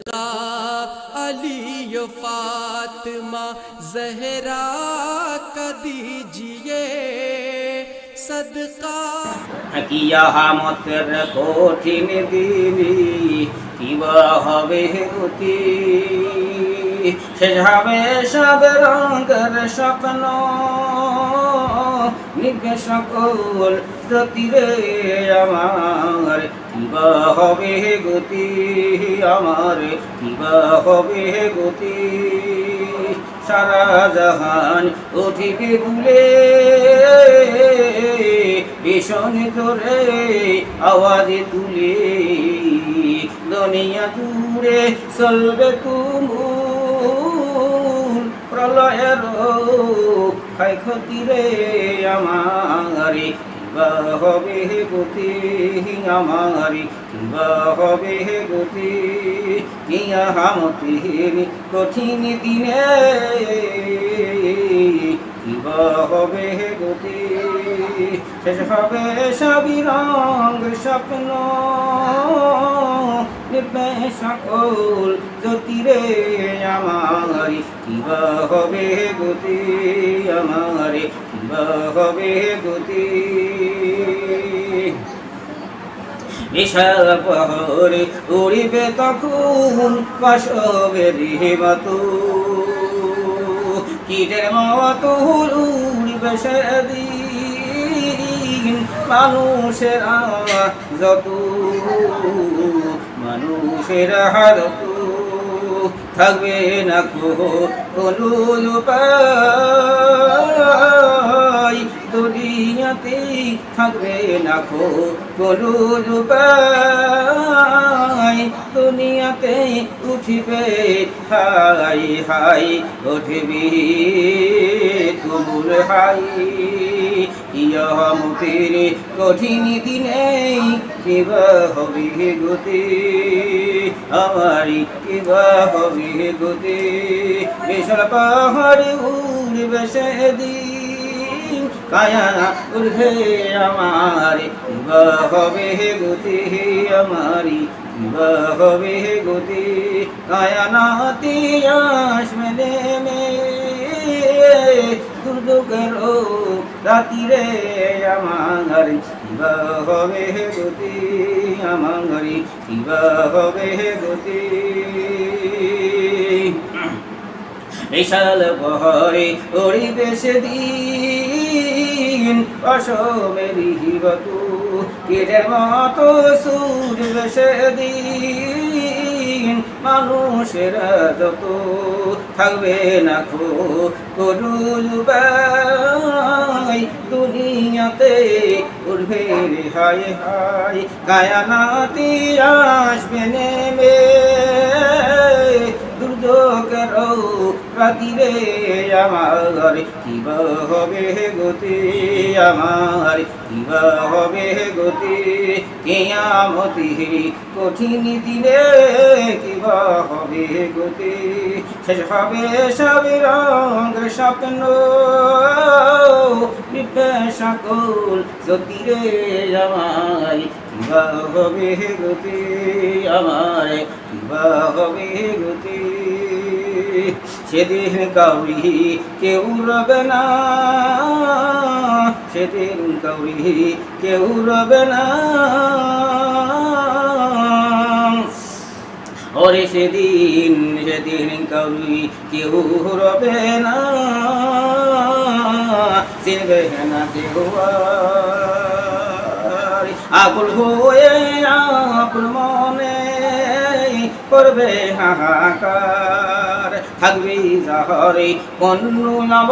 अली फातिमा जहरा का दीजिए सदका। কিয়ামতের কঠিন দিনে কিবা হবে গতি, শেষ হবে সব রঙের স্বপ্ন, নিভে সকল স্মৃতিরে আমার, কিবা হবে গতি আমার, কিবা হবে গতি। সারা জাহান উঠিবে ভুলে ভীষণ জোরে আওয়াজ তুলে, দুনিয়া জুড়ে চলবে তুমুল প্রলয়ের ক্ষয়ক্ষতি রে আমার, কিবা হবে গতি আমার, কিবা হবে গতি। কিয়ামতের কঠিন দিনে কিবা হবে গতি, শেষ হবে সবই রঙ স্বপ্ন, নিভবে সকল জ্যোতি রে আমার, কিবা হবে গতি আমার, কিবা হবে গতি। বিশাল পাহাড়ে উড়িবে তখন পাশবের মতো, কীটের মতো উড়িবে সেদিন মানুষেরা যত, মানুষেরা যত, থাকবে না কোনো উপায় দুনিয়াতে, থাকবে না কোনো উপায় দুনিয়াতে, উঠিবে হাই হাই উঠবি তুমুল হাই। কিয়ামতের কঠিন দিনে কিবা হবে গতি আমার, কিবা হবে গতি। বিশাল পাহাড়ে উড়বে সেদিন কায়া উঠবে আমার, কিবা হবে গতি আমার, কিবা হবে গতি। কায়ানাতে আসবে নেমে দুর্যোগের রাতিরে আমার, কিবা হবে গতি আমার, কিবা হবে গতি। বিশাল পাহাড়ে উড়িবে সেদিন অসমের হিবতু, কীটের মতো ছুটবে সেদিন মানুষেরা যত, থাকবে না কোনো উপায় দুনিয়াতে, উঠবে রে হায় হায়। কায়ানাতে আসবে নেমে দুর্যোগের রাতিরে আমার, কিবা হবে গতি আমার, কিবা হবে গতি। কিয়ামতের কঠিন দিনে কিবা হবে গতি, শেষ হবে সব রঙ স্বপ্ন, নিভবে সকল জ্যোতি রে আমার, কিবা হবে গতি আমার, কিবা হবে গতি। সেদিন কাউরি কেউ রবে না, সেদিন কাউরি কেউ রবে না, ওরে সেদিন সেদিন কাউরি কেউ রবে না, চিনবে না কেউ আকুল হয়ে আপন মনে করবে হাহাকার, থাকবে যাহারে পণ্য নাম।